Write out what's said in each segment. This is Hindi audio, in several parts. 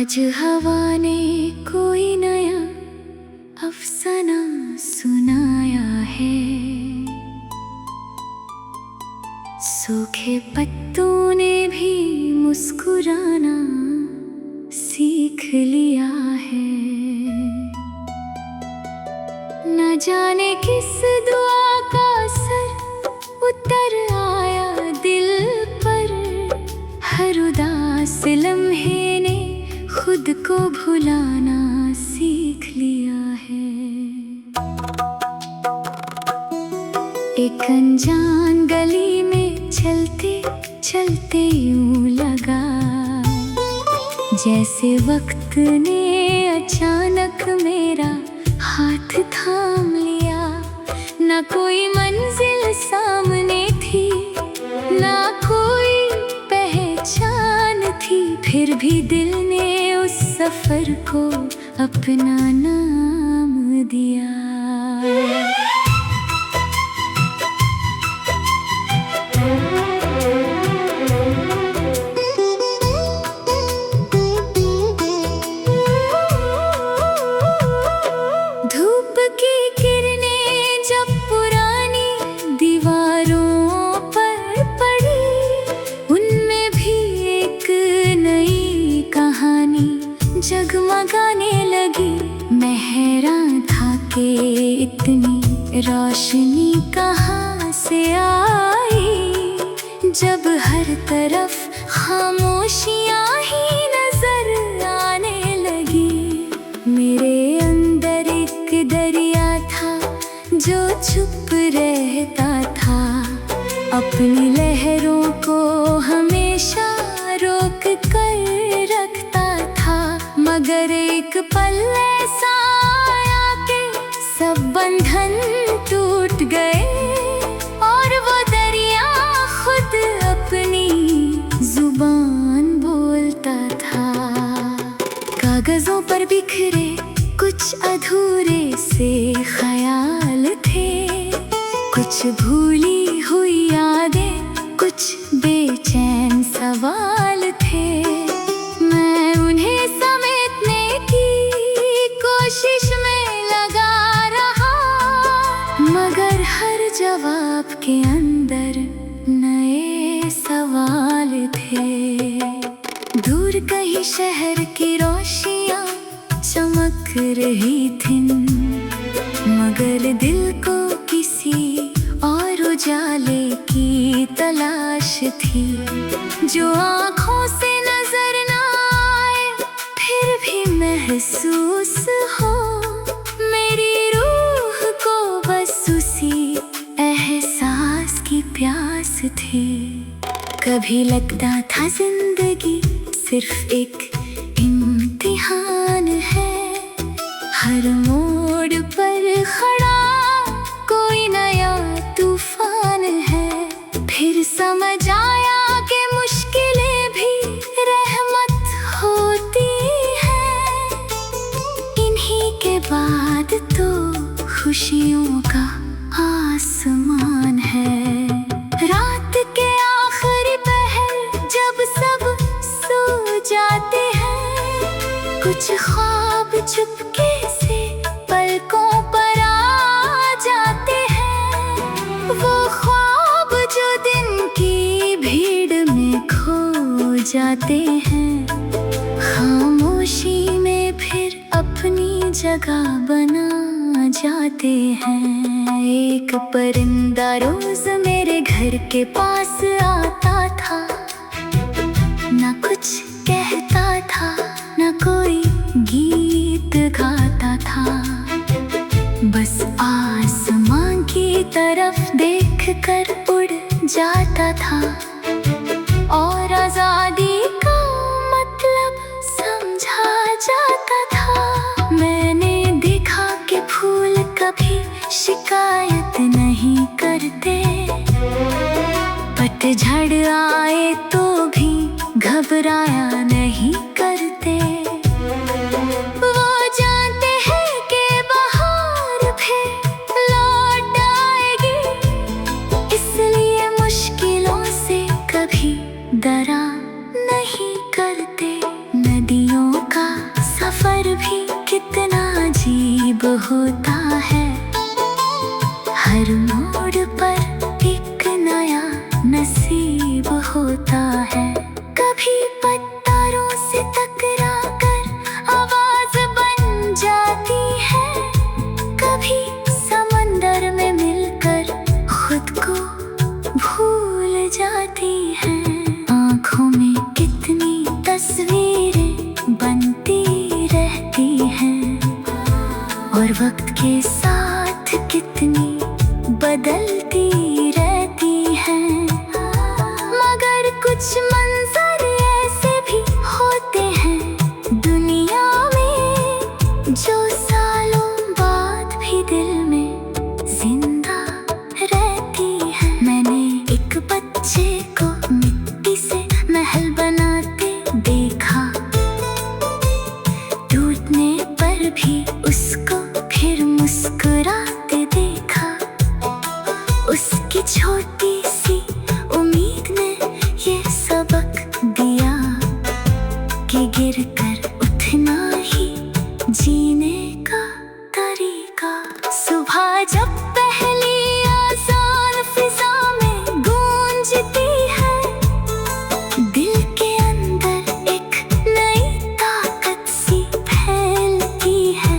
आज हवा ने कोई नया अफसाना सुनाया है। सूखे पत्तों ने भी मुस्कुराना सीख लिया है। न जाने किस दुआ का असर उतर आया दिल पर। हर उदास लम्हे ने खुद को भुलाना सीख लिया है। एक अनजान गली में चलते चलते यूं लगा जैसे वक्त ने अचानक मेरा हाथ थाम लिया। ना कोई मंजिल सामने थी, ना कोई पहचान थी, फिर भी दिल ने उस सफर को अपना नाम दिया। धूप की किरणें जब पुरानी दीवारों पर पड़ी, उनमें भी एक नई कहानी जगमगाने लगी। मैं हैरान था कि इतनी रोशनी कहाँ से आई, जब हर तरफ खामोशियाँ ही नजर आने लगी। मेरे अंदर एक दरिया था जो चुप रहता था, अपनी लहरों को हमेशा रोक कर रखता था। मगर एक पल ऐसा आया कि सब बंधन टूट गए और वो दरिया खुद अपनी जुबान बोलता था। कागजों पर बिखरे कुछ अधूरे से ख्याल थे, कुछ भूली हुई यादें, कुछ बेचैन सवाल थे। मैं उन्हें समेटने की कोशिश में लगा रहा, मगर हर जवाब के अंदर नए सवाल थे। दूर कहीं शहर की रोशनियाँ चमक रही थी, मगर दिल को किसी और उजाले की तलाश थी, जो आँखों से नजर ना आए फिर भी महसूस हो। मेरी रूह को बस उसी एहसास की प्यास थी। कभी लगता था जिंदगी सिर्फ एक इम्तिहान है, हर मोड़ पर खड़ा कोई नया तूफान है। फिर समझ आया कि मुश्किलें भी रहमत होती हैं, इन्हीं के बाद तो खुशियों का आसमान है। रात के आखिरी पहर जब सब सो जाते हैं, कुछ ख्वाब चुपके से पलकों पर आ जाते हैं। वो ख्वाब जो दिन की भीड़ में खो जाते हैं, खामोशी में फिर अपनी जगह बना जाते हैं। एक परिंदा रोज मेरे घर के पास आता था, ना कुछ कहता था, ना कोई गीत गाता था, बस आसमां की तरफ देख कर उड़ जाता था और आजादी का मतलब समझा जाता था। मैंने देखा कि फूल कभी शिकायत नहीं करते, पतझड़ आए तो भी घबराया नहीं करते। वो जानते हैं कि बहार फिर लौट आएगी, इसलिए मुश्किलों से कभी डरा नहीं करते। नदियों का सफर भी कितना अजीब होता है। हर मोड़ पर एक नया नसीब होता है। कभी पत्थरों से टकरा कर आवाज बन जाती है, कभी समंदर में मिलकर खुद को भूल जाती है। आँखों में कितनी तस्वीरें बनती रहती हैं और वक्त के साथ कितनी बदलती रहती हैं। मगर कुछ मंजर ऐसे भी होते हैं दुनिया में, जो सालों बाद भी दिल में जिंदा रहती है। मैंने एक बच्चे को मिट्टी से महल बनाते देखा, टूटने पर भी उसको फिर मुस्कुराते देखा। उसकी छोटी सी उम्मीद ने ये सबक दिया कि गिरकर उठना ही जीने का तरीका। सुबह जब पहली आज़ान फिजा में गूंजती है, दिल के अंदर एक नई ताकत सी फैलती है।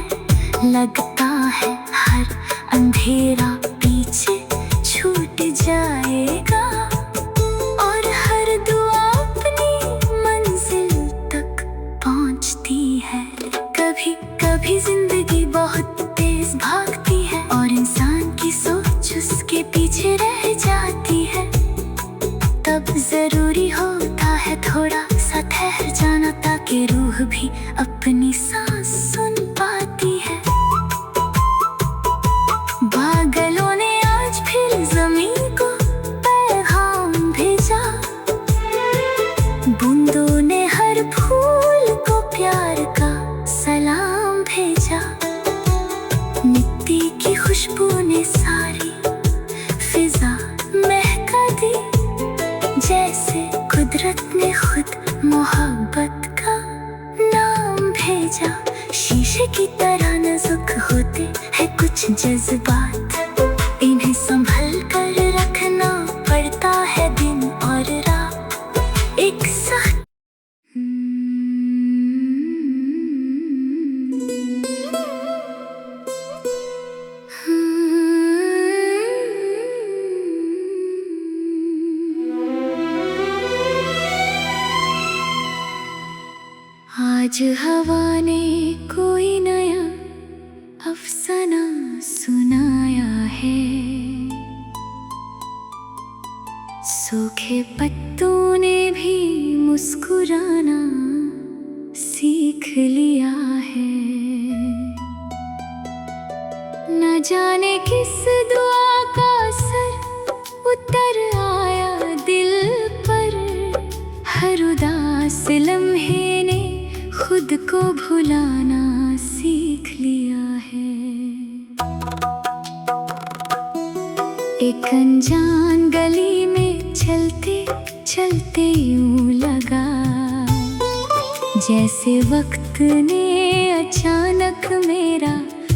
लगता है हर अंधेरा पीछे छूट जाएगा और हर दुआ अपनी मंजिल तक पहुंचती है। कभी कभी जिंदगी बहुत तेज भागती है और इंसान की सोच उसके पीछे रह जाती है। तब जरूरी होता है थोड़ा सा ठहर जाना, ताकि रूह भी अपनी सांस सुन पाती है। बादलों ने आज फिर जमीन को पैगाम भेजा, बूंदों ने हर फूल को प्यार का सलाम भेजा। मिट्टी की खुशबू ने सारी फिजा महका दी, जैसे कुदरत ने खुद मोहब्बत का नाम भेजा। शीशे की तरह नाजुक होते हैं कुछ जज्बात, इन्हें संभल कर रखना पड़ता है दिन और रात एक साथ। आज हवा ने कोई नया अफसाना सुनाया है, सूखे पत्तों ने भी मुस्कुराना सीख लिया है। न जाने किस दुआ का असर उतर आया दिल पर, हर उदास लम्हे ने खुद को भुलाना सीख लिया है। एक अनजान गली में चलते चलते यूं लगा, जैसे वक्त ने अचानक मेरा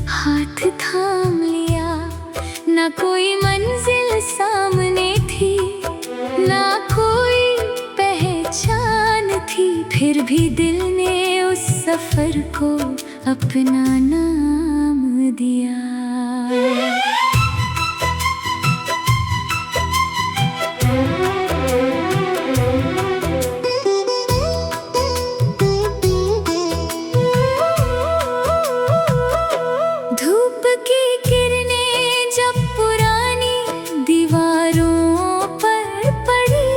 हाथ थाम लिया। ना कोई मंजिल सामने थी, ना कोई पहचान थी, फिर भी दिल ने उस सफर को अपना नाम दिया। धूप की किरणें जब पुरानी दीवारों पर पड़ी,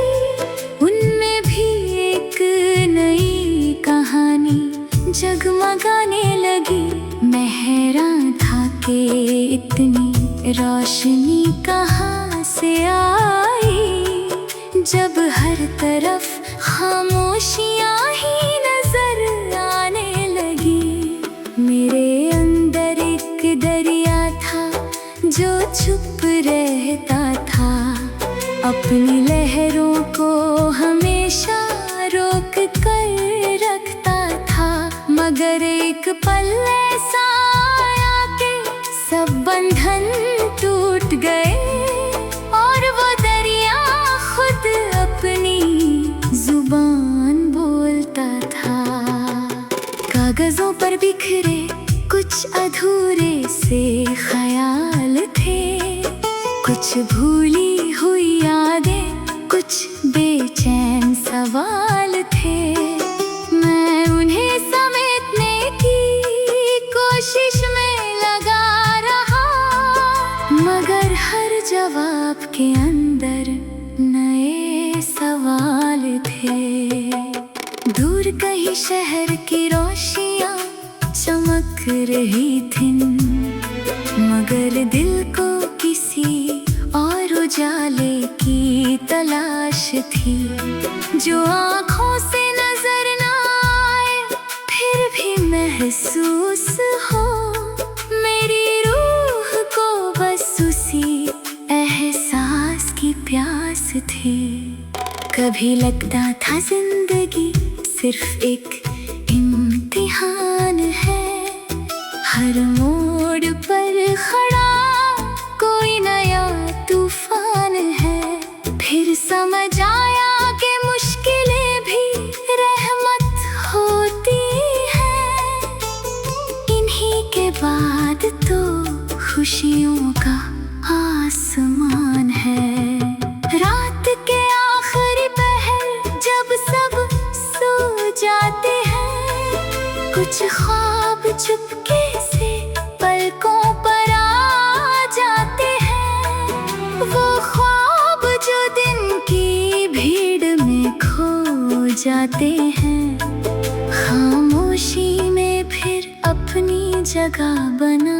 उनमें भी एक नई कहानी जगमगाने लगी। मैं हैरान था कि इतनी रोशनी कहाँ से आई, जब हर तरफ खामोशियाँ ही नजर आने लगी। मेरे अंदर एक दरिया था जो चुप रहता था, अपनी लहरों को हमेशा रोक कर रखता था। पल ऐसा आया कि सब बंधन टूट गए और वो दरिया खुद अपनी जुबान बोलता था। कागजों पर बिखरे कुछ अधूरे से ख्याल थे, कुछ भूली हुई यादें, कुछ बेचैन सवाल थे। मैं उन्हें समेटने की कोशिश में लगा रहा, मगर हर जवाब के अंदर नए सवाल थे। दूर कहीं शहर की रोशनियां चमक रही थीं, मगर दिल को किसी और उजाले की तलाश थी, जो आँखों से नजर न आए फिर भी महसूस हो। मेरी रूह को बस उसी एहसास की प्यास थी। कभी लगता था जिंदगी सिर्फ एक इम्तिहान है, हर मोड़ पर खड़ा कोई नया तूफान है। फिर समझ आया कि मुश्किलें भी रहमत होती हैं, इन्हीं के बाद तो खुशियों का आसमान है। रात के आखिरी पहर जब सब सो जाते हैं, कुछ ख्वाब चुपके से पलकों पर आ जाते हैं। वो ख्वाब जो दिन की भीड़ में खो जाते हैं, खामोशी में फिर अपनी जगह बना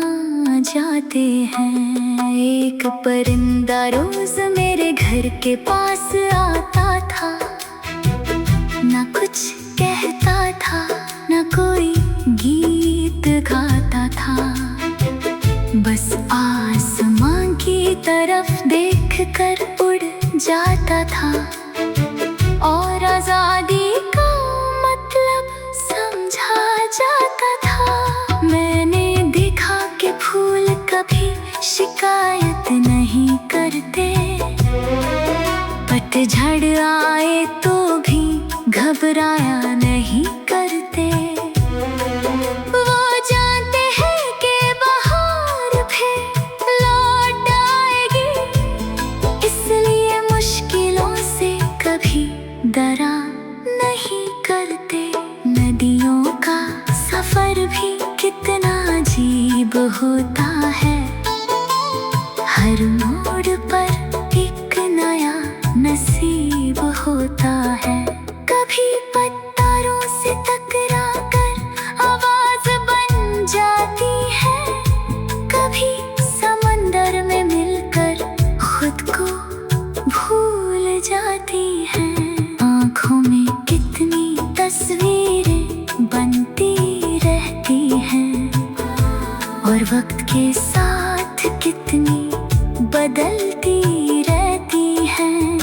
जाते हैं। एक परिंदा रोज मेरे घर के पास आता था, ना कुछ कहता था, ना कोई गीत गाता था, बस आसमां की तरफ देखकर उड़ जाता था और आजादी का मतलब समझा जाता था। मैंने देखा कि फूल कभी शिकायत नहीं करते, पतझड़ आए तो भी घबराया नहीं करते। वो जानते हैं कि बहार फिर लौट आएगी, इसलिए मुश्किलों से कभी डरा नहीं करते। नदियों का सफर भी कितना अजीब होता है, हर मोड़ पर एक नया नसीब होता है। कभी पत्थरों से टकरा कर आवाज बन जाती है, कभी समंदर में मिलकर खुद को भूल जाती है। आँखों में कितनी तस्वीरें बनती रहती हैं और वक्त के साथ कितनी बदलती रहती हैं,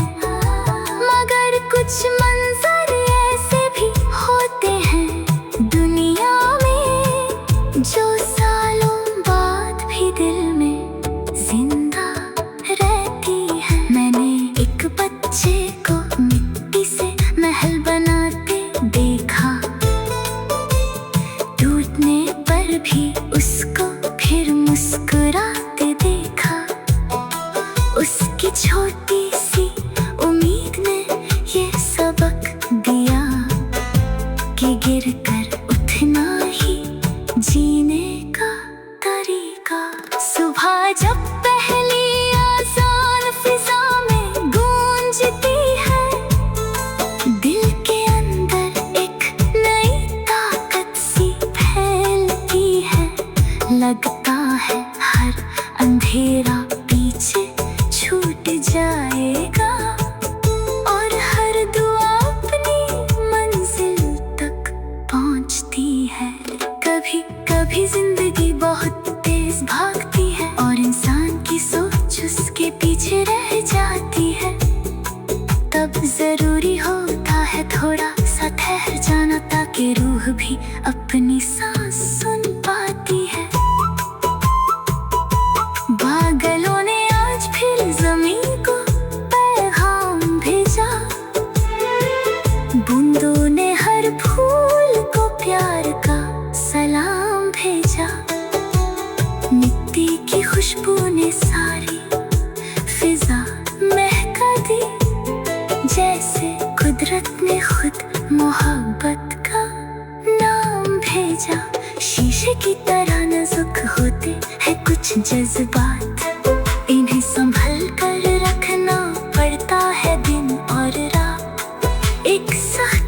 मगर कुछ मंजर ऐसे भी होते हैं दुनिया में, जो सालों बाद भी दिल में जिंदा रहती है। मैंने एक बच्चे को मिट्टी से महल बनाते देखा, टूटने पर भी उसको फिर मुस्कुराते देखा। उसकी छोटी सी उम्मीद ने ये सबक दिया कि गिरकर उठना ही जीने का तरीका। सुबह जब पहली आज़ान फिजा में गूंजती है, दिल के अंदर एक नई ताकत सी फैलती है। लगता है हर अंधेरा पीछे छूट जाएगा और हर दुआ अपनी मंजिल तक पहुंचती है। कभी कभी जिंदगी बहुत तेज भागती है और इंसान की सोच उसके पीछे रह जाती है। तब जरूरी होता है थोड़ा सा ठहर जाना, ताकि रूह भी अपनी सांसों मोहब्बत का नाम भेजा। शीशे की तरह नाजुक होते हैं कुछ जज्बात, इन्हें संभल कर रखना पड़ता है दिन और रात। एक सख्त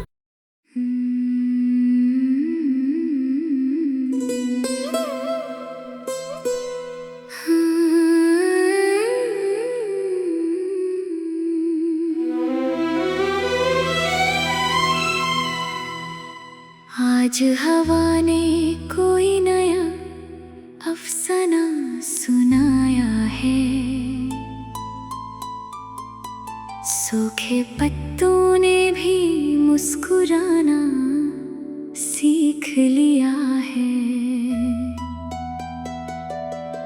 आज हवा ने कोई नया अफसाना सुनाया है। सूखे पत्तों ने भी मुस्कुराना सीख लिया है।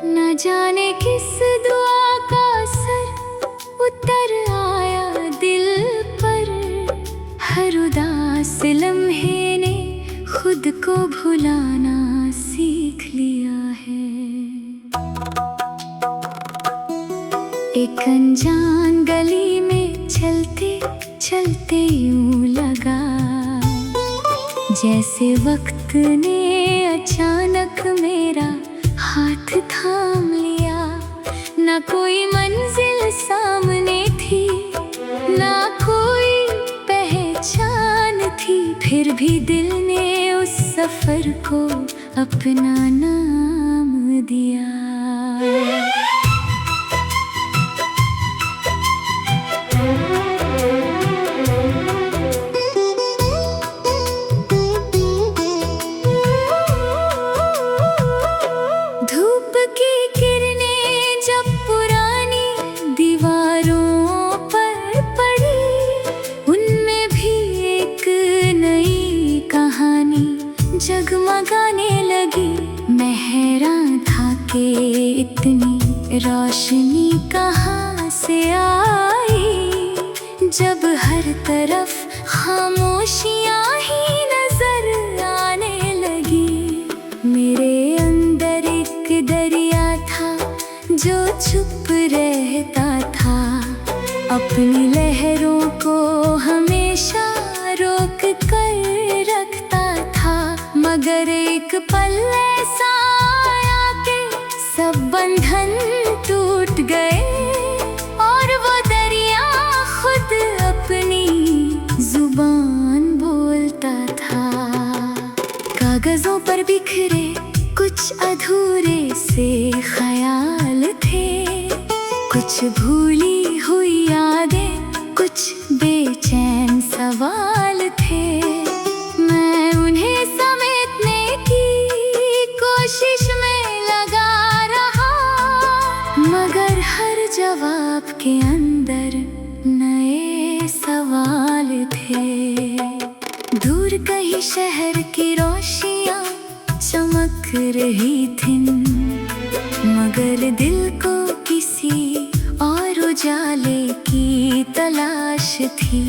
न जाने किस दुआ का असर उतर आया दिल पर, हर उदास लम्हे ने खुद को भुलाना सीख लिया है। एक अनजान गली में चलते चलते यूं लगा, जैसे वक्त ने अचानक मेरा हाथ थाम लिया। ना कोई मंजिल सामने थी, ना कोई पहचान थी, फिर भी दिल ने उस सफर को अपना नाम दिया। धूप की किरणें जब पुरानी दीवारों पर पड़ी, उनमें भी एक नई कहानी जगमगाने लगी। मैं हैरान था कि इतनी रोशनी कहाँ से आई, जब हर तरफ खामोशियाँ ही नजर आने लगी। मेरे अंदर एक दरिया था जो चुप रहता था, अपनी लहरों को हमेशा रोक कर रखता था। मगर एक पल ऐसा आया कि सब बंधन टूट गए, और वो दरिया खुद अपनी जुबान बोलता था। कागजों पर बिखरे कुछ अधूरे से ख्याल थे, कुछ भूली हुई यादें, कुछ बेचैन सवाल थे। मैं उन्हें समेटने की कोशिश में लगा रहा, मगर हर जवाब के अंदर नए सवाल थे। दूर कहीं शहर की रोशनियाँ चमक रही थीं, मगर दिल को किसी और उजाले की तलाश थी,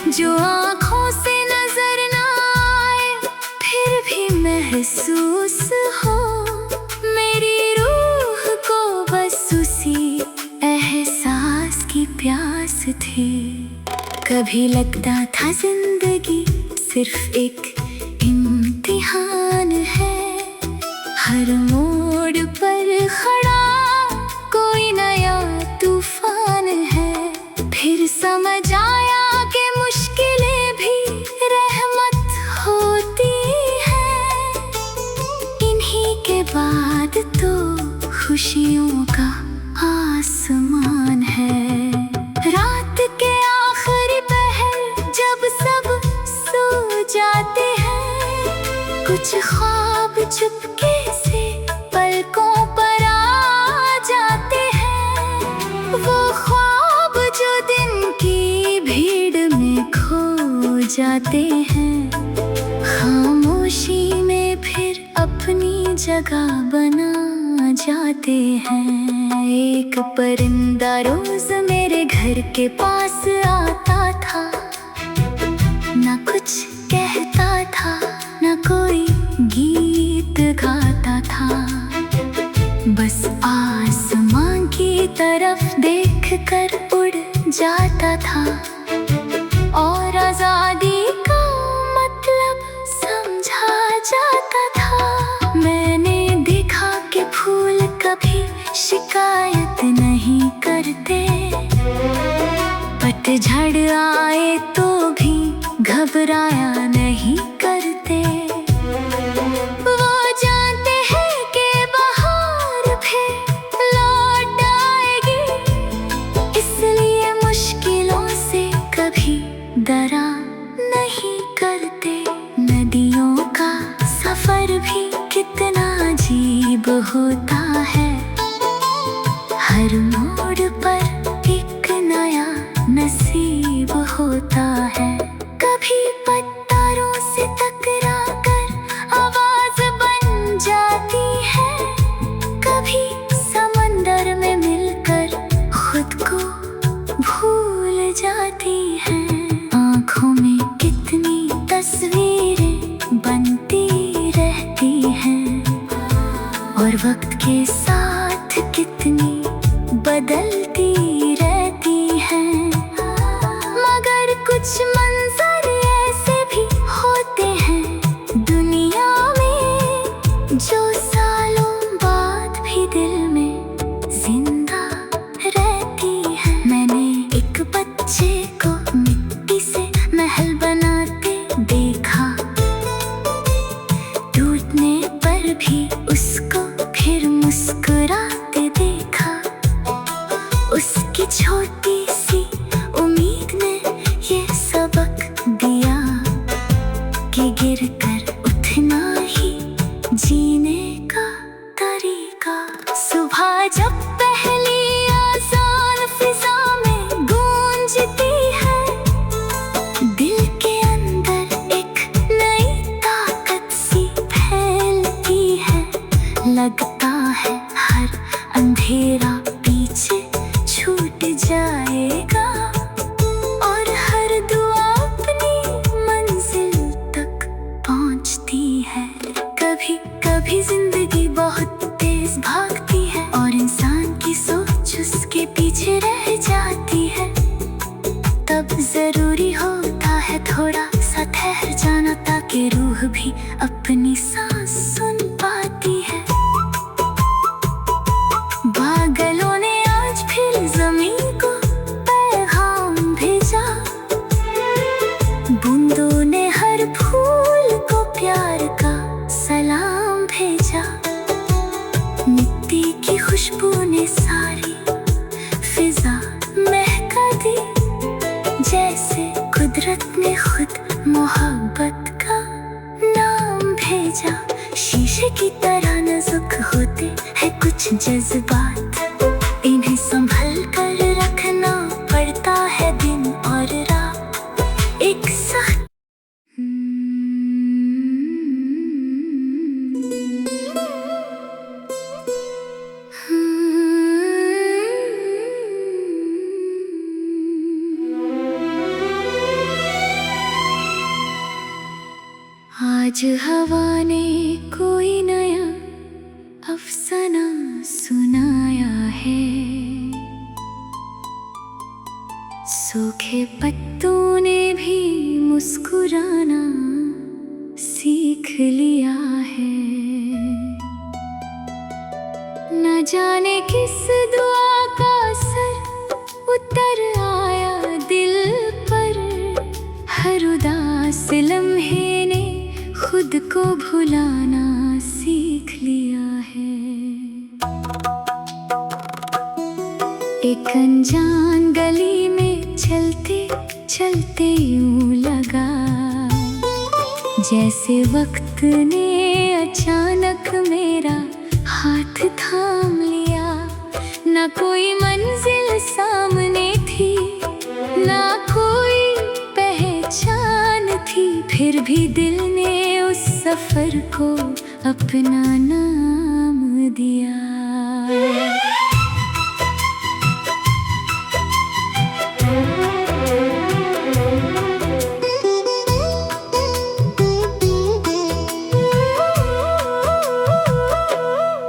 जो आँखों से नजर ना आए फिर भी महसूस हो। मेरी रूह को बस उसी एहसास की प्यास थी। कभी लगता था जिंदगी सिर्फ एक इम्तिहान है, हर मोड़ पर खड़ा कोई नया तूफान है। फिर समझ आया कि मुश्किलें भी रहमत होती हैं, इन्हीं के बाद तो खुशियों का आसमान है। रात के आखिरी पहर जब सब सो जाते हैं, कुछ ख्वाब चुपके से पलकों पर आ जाते हैं। वो ख्वाब जो दिन की भीड़ में खो जाते हैं, खामोशी में फिर अपनी जगह बना जाते हैं। एक परिंदा रोज मेरे घर के पास आता था, ना कुछ कहता था, ना कोई गीत गाता था, बस आसमां की तरफ देख कर उड़ जाता था। और आजादी का मतलब पतझड़ आए तो भी घबराया नहीं करते। वो जानते हैं कि बहार फिर लौट आएगी, इसलिए मुश्किलों से कभी डरा नहीं करते। नदियों का सफर भी कितना अजीब होता है, हर मोड़ पर एक नया नसीब होता है। कभी पत्थरों से टकरा कर आवाज बन जाती है, कभी समंदर में मिलकर खुद को भूल जाती है। आँखों में कितनी तस्वीरें बनती रहती हैं, और वक्त के साथ कितनी बदलती रहती हैं। मगर कुछ मंजर ऐसे भी होते हैं दुनिया में, जो सालों बाद भी दिल में जिंदा रहती है। मैंने एक बच्चे को मिट्टी से महल बनाते देखा, टूटने पर भी उसको फिर मुस्कुराते देखा। उसकी छोटी सी उम्मीद ने ये सबक दिया कि गिरकर उठना ही जीने का तरीका। सुबह जब पहली आज़ान फिजा में गूंजती है, दिल के अंदर एक नई ताकत सी फैलती है। लगता है हर अंधेरा पीछे छूट जाएगा, और हर दुआ अपनी मंजिल तक पहुंचती है। कभी कभी जिंदगी बहुत तेज भागती है, और इंसान की सोच उसके पीछे रह जाती है। तब जरूरी होता है थोड़ा सा ठहर जाना, ताकि रूह भी अपनी सांस सुन पाती है। बादलों ने आज फिर जमीन को पैगाम भेजा, बूंदों ने हर फूल को प्यार का सलाम भेजा। मिट्टी की खुशबू ने सारी फिजा महका दी, जैसे कुदरत ने खुद मोहब्बत का नाम भेजा। शीशे की तरह नाजुक होते हैं कुछ जज्बात, इन्हें संभल कर रखना पड़ता है दिन और रात। एक साथ आज हवा ने कोई नया अफसाना सुनाया है, सूखे पत्तों ने भी मुस्कुराना सीख लिया है। न जाने किस दुआ का असर उतर आया दिल पर, हर उदास लम्हे ने खुद को भुलाना सीख लिया है। एक अनजान गली में चलते चलते यूं लगा, जैसे वक्त ने अचानक मेरा हाथ थाम लिया। ना कोई मंजिल सामने थी, ना कोई पहचान थी, फिर भी दिल ने उस सफर को अपना नाम दिया।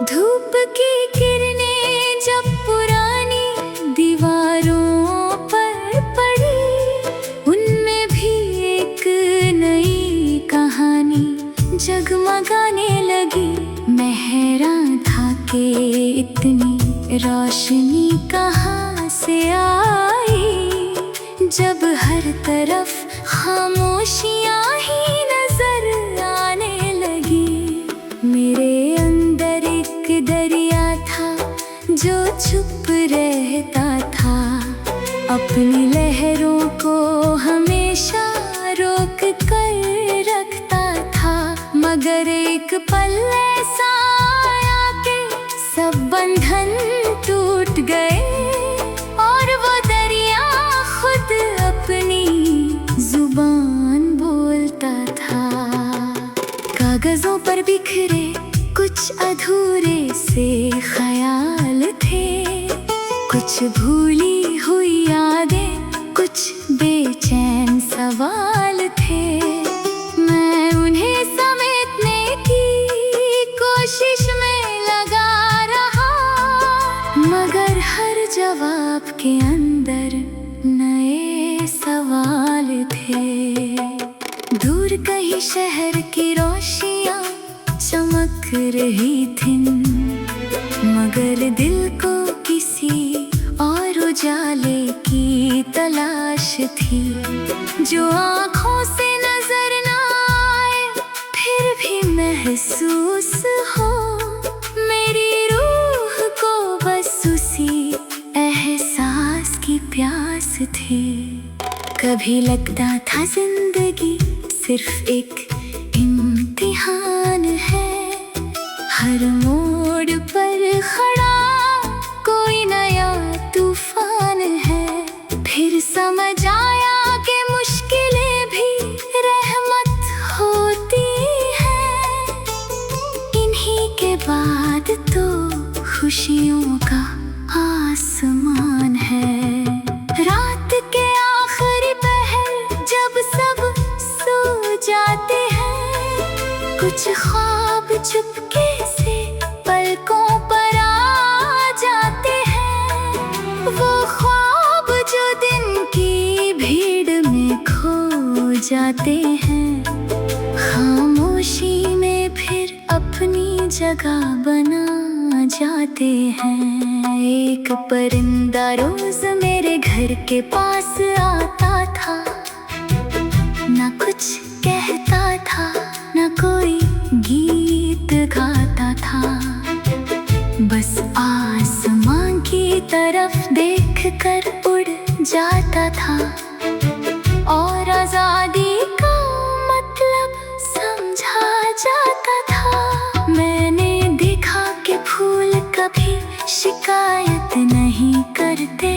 धूप की किरणें जब पुरानी दीवारों पर पड़ी, उनमें भी एक नई कहानी जगमगाने लगी। मैं हैरान था कि इतनी रोशनी कहाँ से आई, जब हर तरफ खामोशियां ही नजर आने लगी। मेरे अंदर एक दरिया था जो चुप रहता था, अपनी लहरों को हमेशा रोक कर रखता था। मगर एक पल ऐसा आया कि सब बंधन टूट गए और वो दरिया खुद अपनी जुबान बोलता था। कागजों पर बिखरे कुछ अधूरे से ख्याल थे, कुछ भूली हुई यादें, कुछ बेचैन सवाल थे। मैं उन्हें समेटने की कोशिश में लगा रहा, मगर हर जवाब के अंदर नए सवाल थे। दूर कहीं शहर की रोशनियां चमक रही थीं, मगर दिल को किसी और उजाले की तलाश थी, जो आँखों से नजर ना आए फिर भी महसूस हो। मेरी रूह को बस उसी एहसास की प्यास थी। कभी लगता था जिंदगी सिर्फ एक इम्तिहान है, हर मोड़ पर खड़ा कोई नया तूफान है। फिर समझ आया कि मुश्किलें भी रहमत होती हैं, इन्हीं के बाद तो खुशियों का आसमान है। रात के आखिरी पहर जब सब सो जाते हैं, कुछ ख्वाब चुपके से पलकों पर आ जाते हैं। वो ख्वाब जो दिन की भीड़ में खो जाते हैं, खामोशी में फिर अपनी जगह बना जाते हैं। एक परिंदा रोज मेरे घर के पास आता था, ना कुछ कहता था, ना कोई गीत गाता था, बस आसमां की तरफ देख कर उड़ जाता था और आजादी का मतलब समझा जाता था। मैंने देखा कि फूल कभी शिकायत नहीं करते,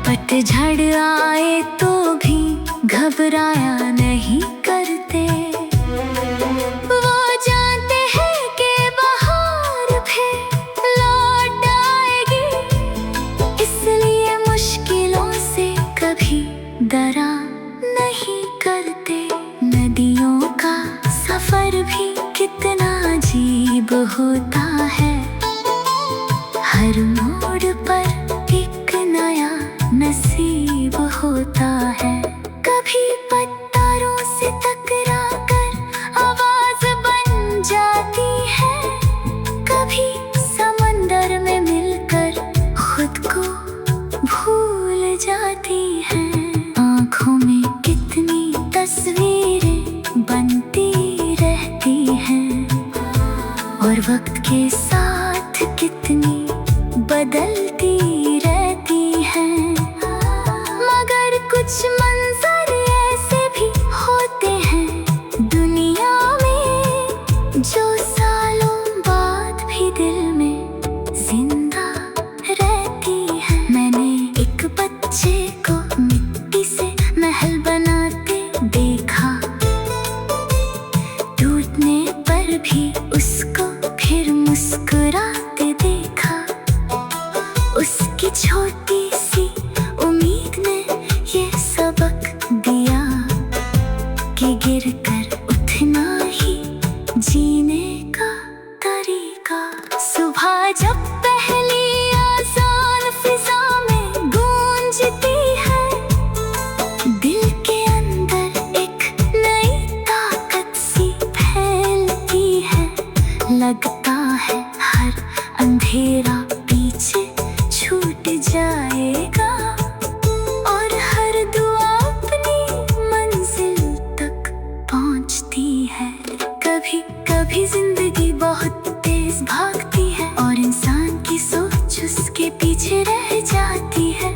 पतझड़ आए तो भी घबराया नहीं करते। वो जानते हैं कि बहार फिर लौट आएगी, इसलिए मुश्किलों से कभी डरा नहीं करते। नदियों का सफर भी कितना अजीब होता है, हर मोड़ पर एक नया नसीब होता है। कभी पत्थरों से टकरा कर आवाज बन जाती है, कभी समंदर में मिलकर खुद को भूल जाती है। आँखों में कितनी तस्वीरें बनती रहती हैं और वक्त के साथ कितनी बदलती रहती हैं, मगर कुछ मंजर ऐसे भी होते हैं दुनिया में, जो सालों बाद भी दिल में जिंदा रहती है। मैंने एक बच्चे को मिट्टी से महल बनाते देखा, टूटने पर भी उसको फिर मुस्कुराते देखा। उसकी छोटी सी उम्मीद ने ये सबक दिया कि गिर कर उठना ही जीने का तरीका। सुबह जब पहली आजान फिजा में गूंजती है, दिल के अंदर एक नई ताकत सी फैलती है। लगता है हर अंधेरा पीछे छूट जाएगा और भी जिंदगी बहुत तेज भागती है और इंसान की सोच उसके पीछे रह जाती है।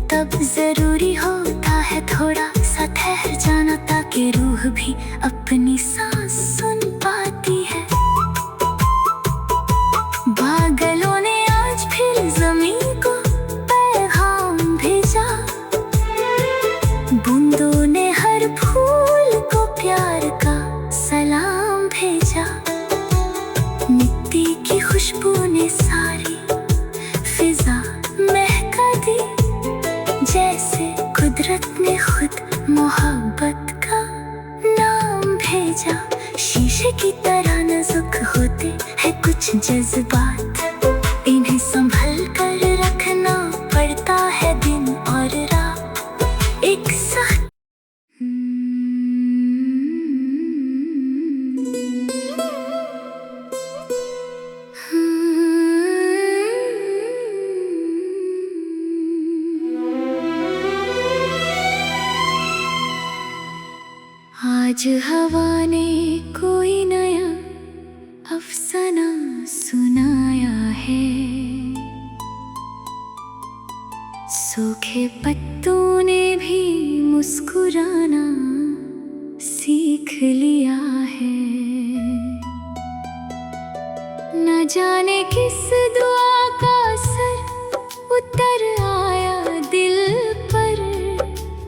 तब जरूरी होता है थोड़ा सा ठहर जाना, ताकि रूह भी अपनी सांस सुन पाती है। बादलों ने आज फिर जमीन को पैगाम भेजा, बूंदों ने हर फूल को प्यार का सलाम भेजा। मिट्टी की खुशबू ने सारी फिजा महका दी, जैसे कुदरत ने खुद मोहब्बत का नाम भेजा। शीशे की तरह नाजुक होते हैं कुछ जज्बात, इन्हें संभल कर रखना पड़ता है दिन और रात एक साथ। आज हवा ने कोई नया अफसाना सुनाया है, सूखे पत्तों ने भी मुस्कुराना सीख लिया है। न जाने किस दुआ का असर उतर आया दिल पर,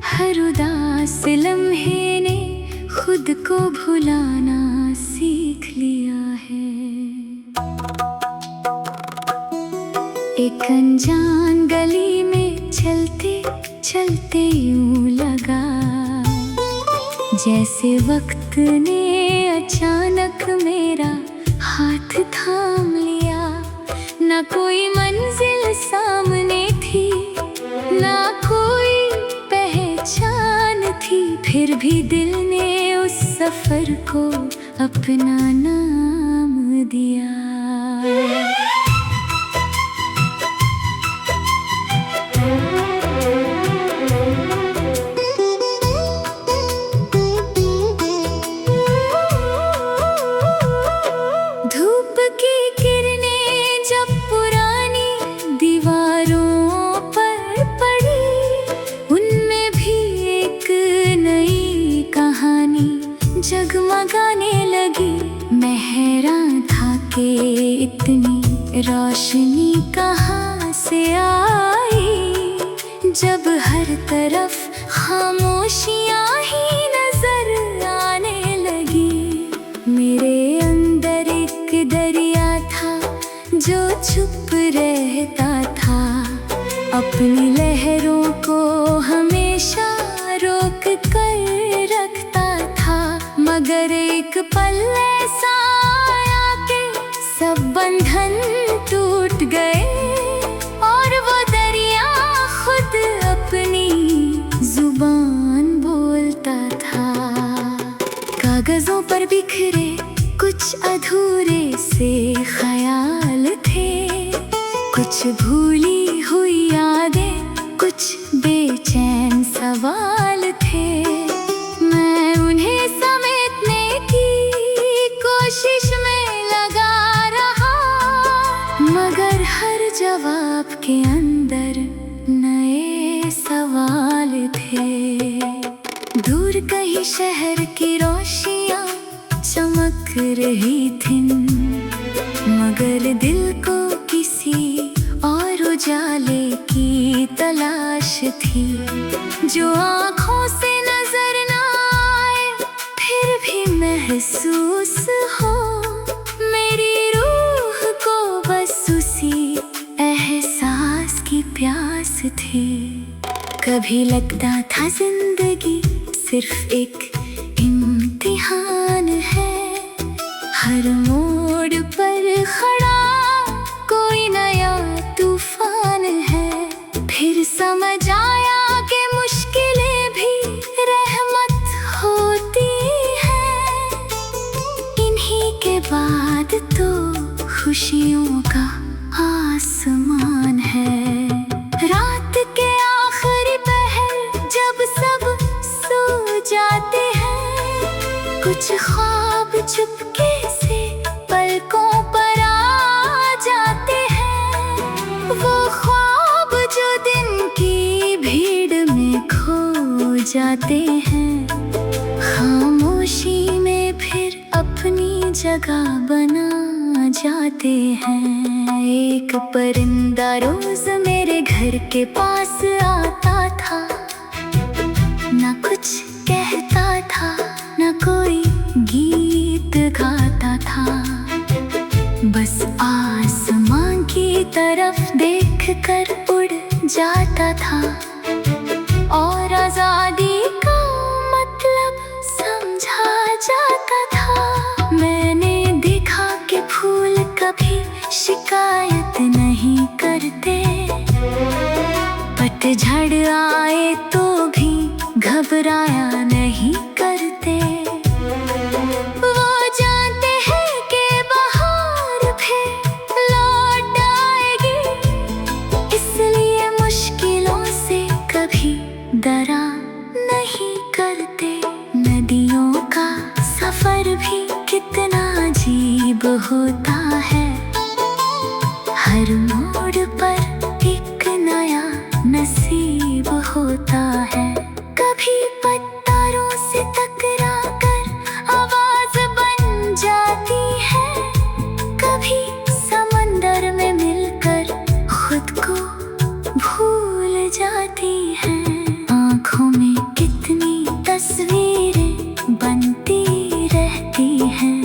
हर उदास लम्हे ने खुद को भुलाना सीख लिया है। एक अनजान गली में चलते चलते यूं लगा, जैसे वक्त ने अचानक मेरा हाथ थाम लिया। ना कोई मंजिल सामने थी, ना कोई पहचान थी, फिर भी दिल ने उस सफर को अपना नाम दिया। धूप की किरणें जब पुरानी दीवारों पर पड़ी, उनमें भी एक नई कहानी जगमगाने लगी। मैं हैरान था कि इतनी रोशनी कहाँ से आई, जब हर तरफ खामोशियाँ ही नजर आने लगी। मेरे अंदर एक दरिया था जो चुप रहता था, अपनी लहरों को हमेशा रोक कर रखता था। मगर एक पल ऐसा आया कि सब बंधन टूट गए, और वो दरिया खुद अपनी जुबान बोलता था। कागजों पर बिखरे कुछ अधूरे से ख्याल थे, कुछ भूली हुई यादें, कुछ बेचैन सवाल थे। मैं उन्हें समेटने की कोशिश में लगा रहा, मगर हर जवाब के अंदर नए सवाल थे। दूर कहीं शहर की रोशनियाँ चमक रही थी, मगर दिल को किसी और उजाले की तलाश थी, जो आँखों से नजर ना आए फिर भी महसूस हो। मेरी रूह को बस उसी एहसास की प्यास थी। कभी लगता था जिंदगी सिर्फ एक इम्तिहान है, हर मोड़ पर खड़ा कोई नया तूफान है। फिर समझ आया कि मुश्किलें भी रहमत होती हैं, इन्हीं के बाद तो खुशियों का आसमान है। रात के आखिरी पहर जब सब सो जाते हैं, कुछ ख्वाब चुपके जाते हैं, खामोशी में फिर अपनी जगह बना जाते हैं। एक परिंदा रोज मेरे घर के पास आता था, ना कुछ कहता था, ना कोई गीत गाता था, बस आसमां की तरफ देख कर उड़ जाता था और आजादी का मतलब समझा जाता था। मैंने देखा कि फूल कभी शिकायत नहीं करते, पतझड़ आए तो भी घबराया नहीं करते। वो जानते हैं कि बहार फिर लौट आएगी, इसलिए मुश्किलों से कभी डरा नहीं करते। नदियों का सफर भी कितना अजीब होता है, हर मोड़ पर एक नया नसीब होता है। कभी पत्थरों से टकरा कर आवाज बन जाती है, कभी समंदर में मिलकर खुद को भूल जाती है। आँखों में कितनी तस्वीरें बनती रहती हैं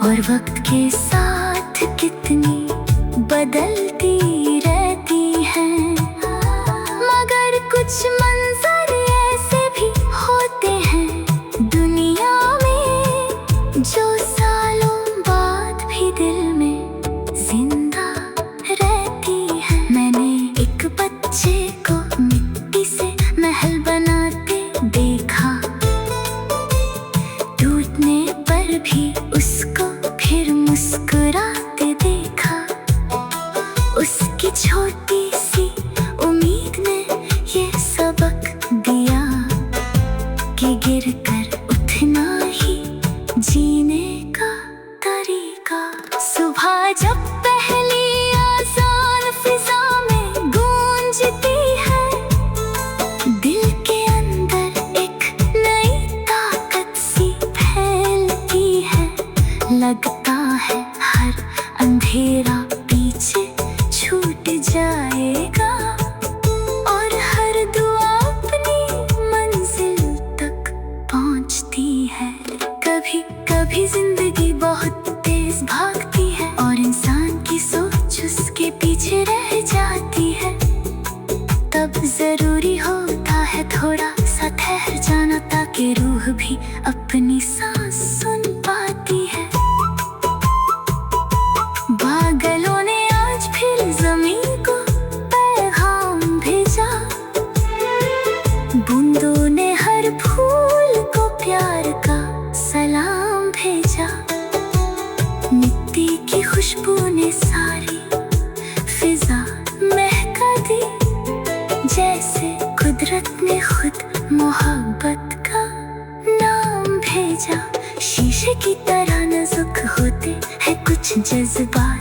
और वक्त के साथ कितनी बदलती रहती हैं, मगर कुछ मंजर ऐसे भी होते हैं दुनिया में जो सालों बाद भी दिल में जिंदा रहती है। मैंने एक बच्चे को मिट्टी से महल बनाते देखा, टूटने पर भी उसको फिर मुस्कुराते देखा। उसकी छोटी सी उम्मीद ने ये सबक दिया कि गिरकर उठना ही जीने का तरीका। सुबह जब पहली आजान फिजा में गूंजती है, दिल के अंदर एक नई ताकत सी फैलती है। लगता है हर अंधेरा पीछे छूट जाएगा और हर दुआ अपनी मंजिल तक पहुंचती है। कभी कभी जिंदगी बहुत तेज भागती है और इंसान की सोच उसके पीछे रह जाती है, तब जरूरी होता है थोड़ा सा ठहर जाना, ताकि रूह भी अपनी सांस सुन पाती है। बादलों ने आज फिर जमीन को पैगाम भेजा, बूंदों ने हर फूल को प्यार का सलाम भेजा। मिट्टी की खुशबू ने सारी फिजा महका दी, जैसे कुदरत ने खुद मोहब्बत का नाम भेजा। शीशे की तरह नाजुक होते हैं कुछ जज्बात,